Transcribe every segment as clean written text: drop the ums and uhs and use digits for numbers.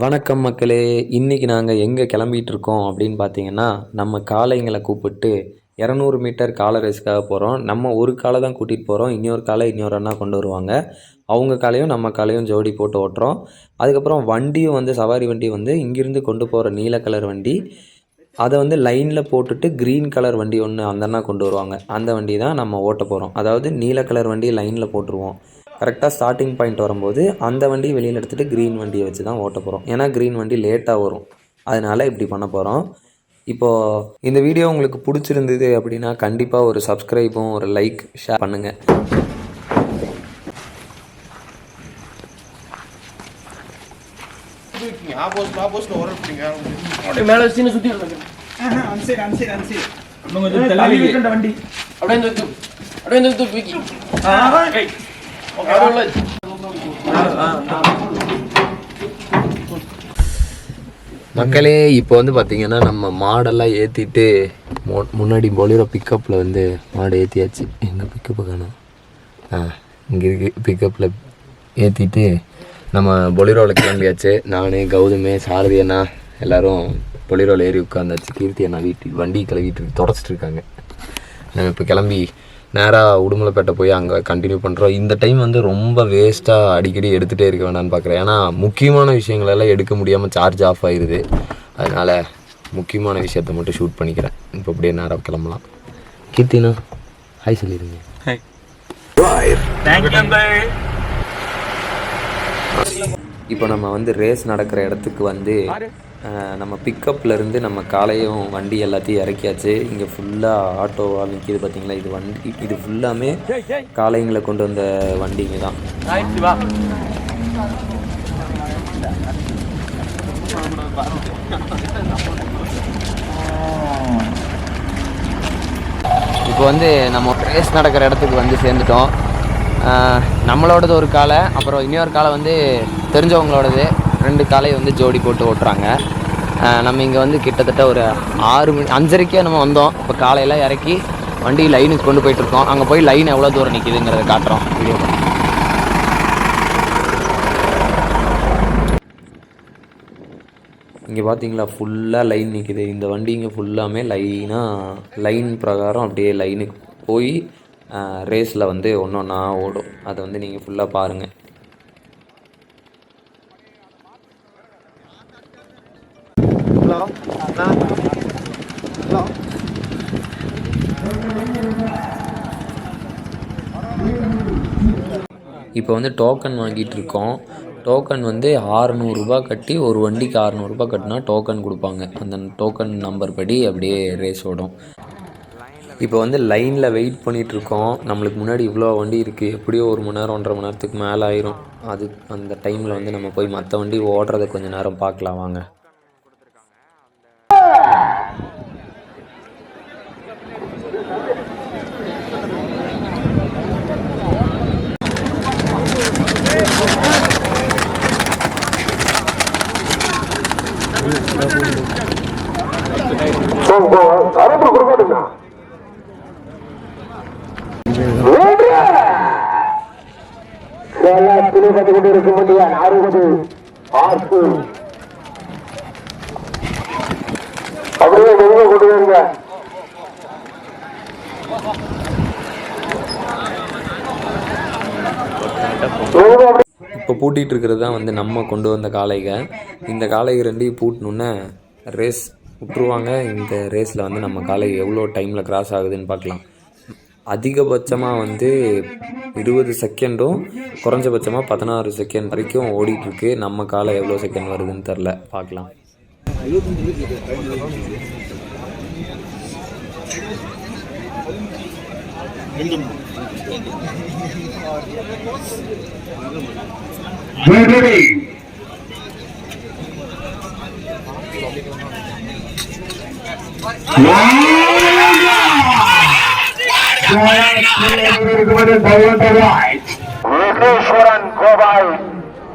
வணக்கம் மக்களே. இன்றைக்கி நாங்கள் எங்கே கிளம்பிகிட்டு இருக்கோம் அப்படின்னு பார்த்தீங்கன்னா, நம்ம காளைங்களை கூப்பிட்டு 200 மீட்டர் காளை ரேஸ்க்காக போகிறோம். நம்ம ஒரு காளை தான் கூட்டிகிட்டு போகிறோம். இன்னொரு காளை இன்னொரு அண்ணா கொண்டு வருவாங்க. அவங்க காளையும் நம்ம காளையும் ஜோடி போட்டு ஓட்டுறோம். அதுக்கப்புறம் வண்டியும் வந்து சவாரி வண்டி வந்து இங்கேருந்து கொண்டு போகிற நீல கலர் வண்டி, அதை வந்து லைனில் போட்டுட்டு க்ரீன் கலர் வண்டி ஒன்று அந்த அண்ணா கொண்டு வருவாங்க. அந்த வண்டி தான் நம்ம ஓட்ட போகிறோம். அதாவது நீல கலர் வண்டி லைனில் போட்டுருவோம். கரெக்டாக ஸ்டார்டிங் பாயிண்ட் வரும்போது அந்த வண்டியை வெளியில் எடுத்துகிட்டு க்ரீன் வண்டியை வச்சு தான் ஓட்ட போகிறோம். ஏன்னா க்ரீன் வண்டி லேட்டாக வரும், அதனால் இப்படி பண்ண போகிறோம். இப்போது இந்த வீடியோ உங்களுக்கு பிடிச்சிருந்தது அப்படின்னா கண்டிப்பாக ஒரு சப்ஸ்கிரைபும் ஒரு லைக் ஷேர் பண்ணுங்கள். மக்களே, இப்போ வந்து பார்த்தீங்கன்னா நம்ம மாடெல்லாம் ஏற்றிட்டு முன்னாடி பொலிரோ பிக்கப்பில் வந்து மாடு ஏற்றியாச்சு. எங்கள் பிக்கப்பு காணும், இங்கே இருக்குது. பிக்கப்பில் ஏற்றிட்டு நம்ம பொலிரோவில் கிளம்பியாச்சு. நான், கௌதமே, சாரதி அண்ணா எல்லோரும் பொலிரோவில் ஏறி உட்காந்தாச்சு. கீர்த்தி அண்ணா வண்டி கழுவிட்டு தொடச்சிட்டு இருக்காங்க. நம்ம இப்போ கிளம்பி நேராக உடுமலைப்பேட்டை போய் அங்கே கண்டினியூ பண்ணுறோம். இந்த டைம் வந்து ரொம்ப வேஸ்ட்டாக அடிக்கடி எடுத்துகிட்டே இருக்க வேணான்னு பார்க்குறேன். ஏன்னா முக்கியமான விஷயங்களெல்லாம் எடுக்க முடியாமல் சார்ஜ் ஆஃப் ஆயிடுது. அதனால் முக்கியமான விஷயத்த மட்டும் ஷூட் பண்ணிக்கிறேன். இப்போ அப்படியே நேராக கிளம்பலாம். கீர்த்தினா ஹாய் சொல்லிடுங்க. இப்போ நம்ம வந்து ரேஸ் நடக்கிற இடத்துக்கு வந்து நம்ம பிக்கப்லேருந்து நம்ம காலையும் வண்டி எல்லாத்தையும் இறக்கியாச்சு. இங்கே ஃபுல்லாக ஆட்டோவாக நிற்கிது பார்த்தீங்களா. இது வண்டி, இது ஃபுல்லாமே காளைங்களை கொண்டு வந்த வண்டிங்க தான். இப்போ வந்து நம்ம ரேஸ் நடக்கிற இடத்துக்கு வந்து சேர்ந்துட்டோம். நம்மளோடது ஒரு காளை, அப்புறம் இன்னொரு காளை வந்து தெரிஞ்சவங்களோடது. 2 காளையை வந்து ஜோடி போட்டு ஓட்டுறாங்க. நம்ம இங்கே வந்து கிட்டத்தட்ட ஒரு 6 மணி 5:30 நம்ம வந்தோம். இப்போ காலையெல்லாம் இறக்கி வண்டி லைனுக்கு கொண்டு போயிட்டுருக்கோம். அங்கே போய் லைன் எவ்வளோ தூரம் நிற்கிதுங்கிறத காட்டுறோம் வீடியோ. இங்கே பார்த்தீங்களா ஃபுல்லாக லைன் நிற்கிது. இந்த வண்டி இங்கே ஃபுல்லாமே லைன் பிரகாரம் அப்படியே லைனுக்கு போய் ரேஸில் வந்து ஒன்று ஒன்றா ஓடும். அதை வந்து நீங்கள் ஃபுல்லாக பாருங்கள். இப்போ வந்து டோக்கன் வாங்கிட்டு இருக்கோம். டோக்கன் வந்து 600 ரூபா கட்டி, ஒரு வண்டிக்கு 600 ரூபா கட்டினா டோக்கன் கொடுப்பாங்க. அந்த டோக்கன் நம்பர் படி அப்படியே ரேஸ் ஓடும். இப்போ வந்து லைனில் வெயிட் பண்ணிகிட்ருக்கோம். நம்மளுக்கு முன்னாடி இவ்வளோ வண்டி இருக்குது. எப்படியோ 1 மணி நேரம் 1.5 மணி நேரத்துக்கு மேலே ஆயிரும். அந்த டைமில் வந்து நம்ம போய் மற்ற வண்டி ஓடுறதை கொஞ்சம் நேரம் பார்க்கலாம் வாங்க. இப்போ பூட்டிகிட்டு இருக்கிறது தான் வந்து நம்ம கொண்டு வந்த காளைகள். இந்த காளைக 2 பூட்டணுன்னே ரேஸ் விட்டுருவாங்க. இந்த ரேஸில் வந்து நம்ம காளை எவ்வளோ டைமில் கிராஸ் ஆகுதுன்னு பார்க்கலாம். அதிகபட்சமாக வந்து 20 செகண்டும் குறைஞ்சபட்சமாக 16 செகண்ட் வரைக்கும் ஓடிட்டுருக்கு. நம்ம காலை எவ்வளோ செகண்ட் வருதுன்னு தெரில, பார்க்கலாம்.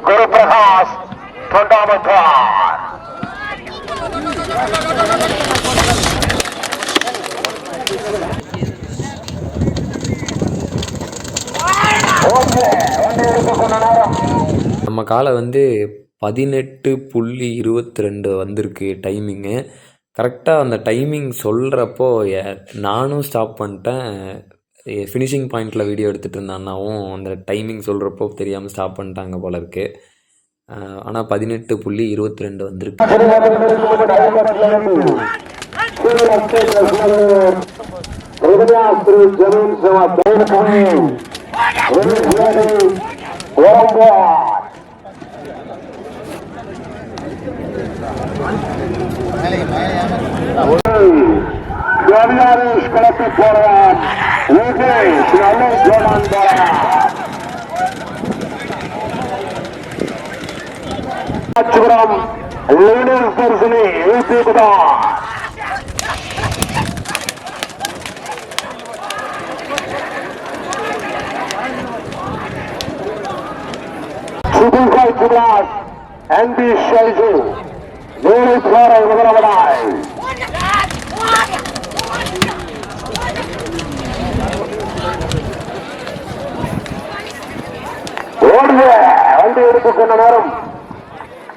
குருபிரகாஷ் நம்ம காலை வந்து 18:22 வந்திருக்கு டைமிங்கு. கரெக்டாக அந்த டைமிங் சொல்கிறப்போ நானும் ஸ்டாப் பண்ணிட்டேன். ஃபினிஷிங் பாயிண்டில் வீடியோ எடுத்துகிட்டு இருந்த அண்ணாவும் அந்த டைமிங் சொல்கிறப்போ தெரியாமல் ஸ்டாப் பண்ணிட்டாங்க போல இருக்கு. ஆனால் 18:22 வந்திருக்கு. களத்தை போறான் தரிசனி NB Shaizu நேரை முதலவனாய் ஓடிய வண்டி எடுத்துக்கொண்ட நேரம்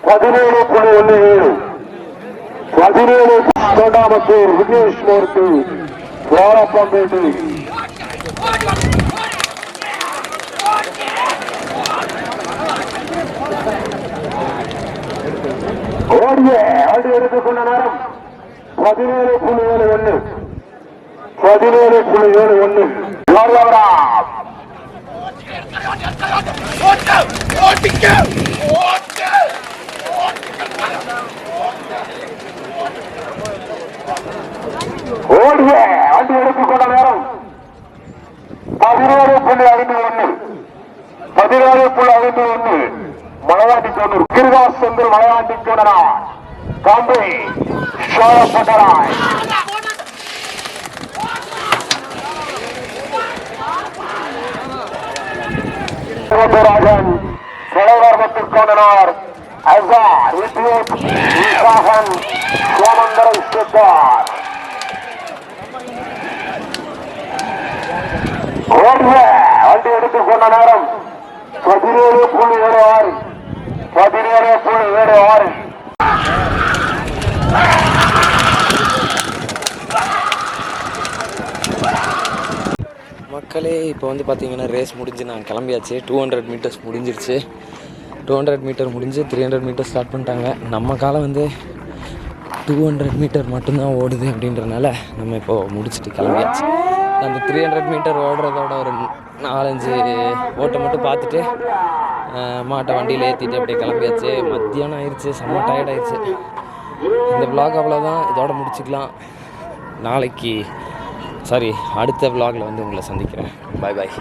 17:17 தொண்டாமத்தூர் விக்னேஷ் மூர்த்தி வாரப்பம்பேட்டை ஓடிய வண்டி எடுத்துக்கொண்ட நேரம் 17:71 17:71 ஓடிய வண்டி எடுத்துக்கொண்ட நேரம் 17:51 17:51 மலையாண்டி கோனூர் கிருவாஸ் செந்தில் மலையாண்டி கோனரா காம்பே ஷோரப்பட்டராய் ராஜன் தலைவர் மற்றும் கோனனார் அசார் விசாகன் சோமந்தரை சித்தார் ஓடிய வண்டி எடுத்துக்கொண்ட நேரம் 17:76 17:76 மக்களே இப்போ வந்து பார்த்தீங்கன்னா ரேஸ் முடிஞ்சு நான் கிளம்பியாச்சு. 200 மீட்டர்ஸ் முடிஞ்சிருச்சு. 200 மீட்டர் முடிஞ்சு 300 மீட்டர் ஸ்டார்ட் பண்ணிட்டாங்க. நம்ம காலம் வந்து 200 மீட்டர் மட்டும்தான் ஓடுது அப்படின்றனால நம்ம இப்போது முடிச்சுட்டு கிளம்பியாச்சு. அந்த 300 மீட்டர் ஓடுறதோட ஒரு 4-5 ஓட்டை மட்டும் பார்த்துட்டு மாட்டை வண்டியில் ஏற்றிட்டு அப்படியே கிளம்பியாச்சு. மத்தியானம் ஆயிடுச்சு, செம்ம டயர்ட் ஆயிடுச்சு. இந்த vlog அவ்வளோதான், இதோட முடிச்சுக்கலாம். அடுத்த vlogல வந்து உங்களை சந்திக்கிறேன். பாய் பாய்.